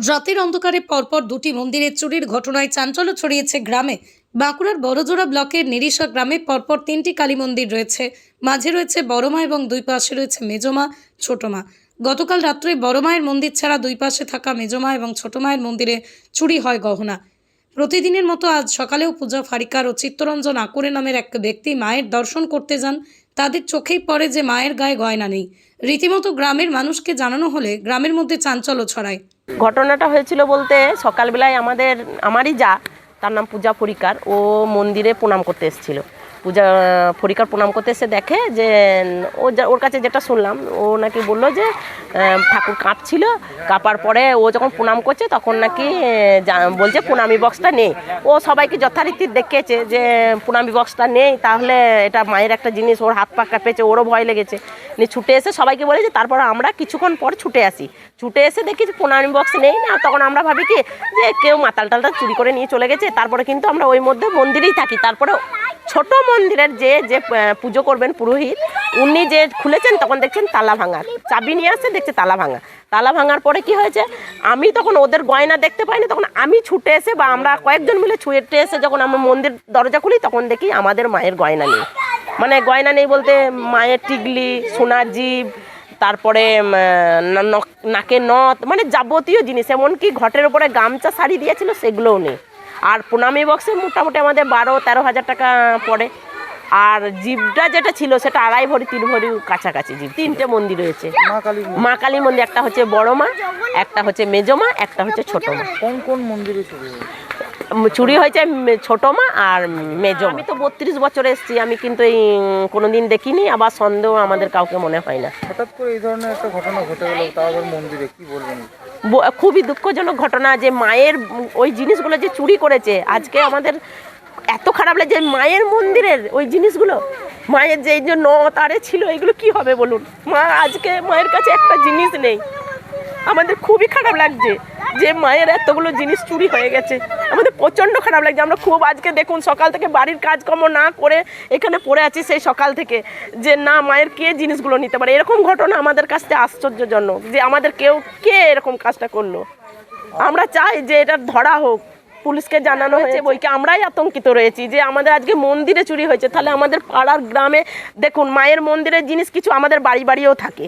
রাতের অন্ধকারে পরপর দুটি মন্দিরে চুরির ঘটনায় চাঞ্চল্য ছড়িয়েছে গ্রামে। বাঁকুড়ার বড়জোড়া ব্লকের নিরিশা গ্রামে পরপর তিনটি কালী মন্দির রয়েছে। মাঝে রয়েছে বড়মা এবং দুই পাশে রয়েছে মেজমা, ছোটমা। গতকাল রাত্রে বড়মায়ের মন্দির ছাড়া দুই পাশে থাকা মেজমা এবং ছোট মায়ের মন্দিরে চুরি হয় গহনা। প্রতিদিনের মতো আজ সকালেও পূজা ফারিকার ও চিত্তরঞ্জন আকুরে নামের এক ব্যক্তি মায়ের দর্শন করতে যান। তাদের চোখেই পড়ে যে মায়ের গায়ে গয়না নেই। রীতিমতো গ্রামের মানুষকে জানানো হলে গ্রামের মধ্যে চাঞ্চল্য ছড়ায়। ঘটনাটা হয়েছিল বলতে সকালবেলায় আমারই যা, তার নাম পূজা ফরিকার, ও মন্দিরে প্রণাম করতে এসেছিল। পূজা ফরিকার প্রণাম করতে এসে দেখে যে ওর কাছে যেটা শুনলাম, ও নাকি বললো যে ঠাকুর কাঁপছিল, কাঁপার পরে ও যখন প্রণাম করছে তখন নাকি বলছে প্রণামী বক্সটা নেই। ও সবাইকে যথারীতি দেখেছে যে প্রণামী বক্সটা নেই, তাহলে এটা মায়ের একটা জিনিস, ওর হাত পা কাঁপেছে, ওরও ভয় লেগেছে। নিয়ে ছুটে এসে সবাইকে বলেছে। তারপর আমরা কিছুক্ষণ পর ছুটে আসি, ছুটে এসে দেখি যে প্রণামী বক্স নেই না। তখন আমরা ভাবি কি যে কেউ মাতাল টালটা চুরি করে নিয়ে চলে গেছে। তারপরে কিন্তু আমরা ওই মধ্যে মন্দিরেই থাকি। তারপরে ছোট মন্দিরের যে পুজো করবেন পুরোহিত, উনি যে খুলেছেন তখন দেখছেন তালা ভাঙা, চাবি নিয়ে আসছে, দেখছে তালা ভাঙা। তালা ভাঙার পরে কি হয়েছে, আমি তখন ওদের গয়না দেখতে পাইনি। তখন আমি ছুটে এসে বা আমরা কয়েকজন মিলে ছুটে এসে যখন আমরা মন্দির দরজা খুলি তখন দেখি আমাদের মায়ের গয়না নেই। মানে গয়না নেই বলতে মায়ের টিকলি, সোনার জিভ, তারপরে নাকে নথ, মানে যাবতীয় জিনিস, এমনকি ঘটের উপরে গামছা শাড়ি দিয়েছিল সেগুলোও নেই। আর প্রণামী বক্সে মোটামুটি আমাদের 12-13 হাজার টাকা পড়ে। আর জিভটা যেটা ছিল সেটা 2.5 ভরি 3 ভরি কাছাকাছি জিভ। 3টে মন্দির রয়েছে। মা কালী মন্দির, একটা হচ্ছে বড় মা, একটা হচ্ছে মেজমা, একটা হচ্ছে ছোট মা। কোন কোন মন্দিরে চুরি হয়েছে ছোট মা আর মেজমা। আমি তো 32 বছর এসেছি, আমি কিন্তু এই কোনোদিন দেখিনি, আবার সন্দেহ আমাদের কাউকে মনে হয় না। হঠাৎ করে এই ধরনের একটা ঘটনা ঘটে গেল, তাও আবার মন্দিরে, কি বলবেন? খুবই দুঃখজনক ঘটনা যে মায়ের ওই জিনিসগুলো যে চুরি করেছে। আজকে আমাদের এত খারাপ লাগে যে মায়ের মন্দিরের ওই জিনিসগুলো, মায়ের যে নথ আরে ছিল, এগুলো কি হবে বলুন? মা আজকে মায়ের কাছে একটা জিনিস নেই। আমাদের খুবই খারাপ লাগছে যে মায়ের এতগুলো জিনিস চুরি হয়ে গেছে। আমাদের প্রচণ্ড খারাপ লাগছে। আমরা খুব আজকে দেখুন সকাল থেকে বাড়ির কাজকর্ম না করে এখানে পড়ে আছি সেই সকাল থেকে, যে না মায়ের কে জিনিসগুলো নিতে পারে। এরকম ঘটনা আমাদের কাছে আশ্চর্যজনক যে আমাদের কে এরকম কাজটা করলো। আমরা চাই যে এটা ধরা হোক, পুলিশকে জানানো হয়েছে, বইকে আমরাই আতঙ্কিত রয়েছি যে আমাদের আজকে মন্দিরে চুরি হয়েছে। তাহলে আমাদের পাড়ার গ্রামে দেখুন মায়ের মন্দিরের জিনিস কিছু আমাদের বাড়িও থাকে,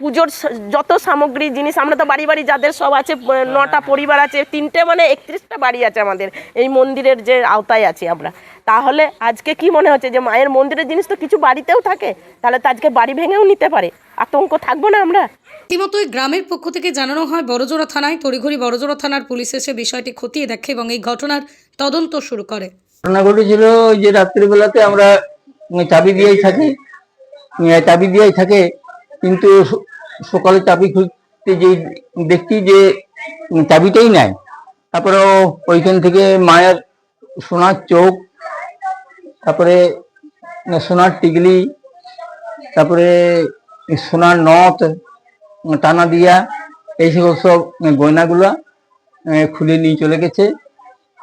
পুজোর যত সামগ্রী জিনিস আমরা তো বাড়ি যাদের সব আছে, 9টা পরিবার আছে, 3টে মানে 31টা বাড়ি আছে আমাদের এই মন্দিরের যে আওতায় আছি আমরা। তাহলে আজকে কি মনে হচ্ছে যে মায়ের মন্দিরের জিনিস তো কিছু বাড়িতেও থাকে, তাহলে তো আজকে বাড়ি ভেঙেও নিতে পারে। আতঙ্ক থাকবো না আমরা? ইতিমধ্যেই গ্রামের পক্ষ থেকে জানানো হয় বড়জোড়া থানায়। তড়িঘড়ি বড়জোড়া থানার পুলিশ এসে বিষয়টি খতিয়ে দেখে এবং এই ঘটনার তদন্ত শুরু করে। ঘটনা ঘটেছিল ওই যে রাত্রিবেলাতে আমরা চাবি দিয়েই থাকে, কিন্তু সকালে চাবি খুঁজতে যে দেখছি যে চাবিটাই নাই। তারপরে ওইখান থেকে মায়ের সোনার চোখ, তারপরে সোনার টিকলি, তারপরে সোনার নথ, টানা দিয়া, এই সব গয়নাগুলা খুলে নিয়ে চলে গেছে।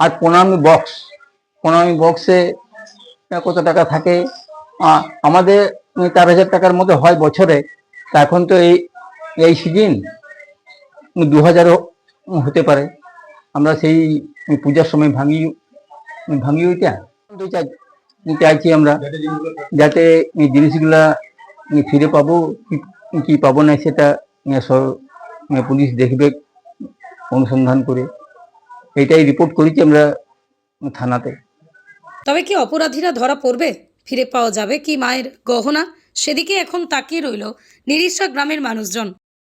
আর প্রণামী বক্সে কত টাকা থাকে আমাদের 4,000 টাকার মতো হয় বছরে। তা এখন তো এই সিজন 2,000 হতে পারে। আমরা সেই পূজার সময় ভাঙি ওইটা চাইছি আমরা, যাতে এই জিনিসগুলা ফিরে পাবো কি পাবো না সেটা পুলিশ দেখবে অনুসন্ধান করে। এইটাই রিপোর্ট করেছি আমরা থানাতে। তবে কি অপরাধীরা ধরা পড়বে? ফিরে পাওয়া যাবে কি মায়ের গহনা? সেদিকে এখন তাকিয়ে রইল নিরিশা গ্রামের মানুষজন।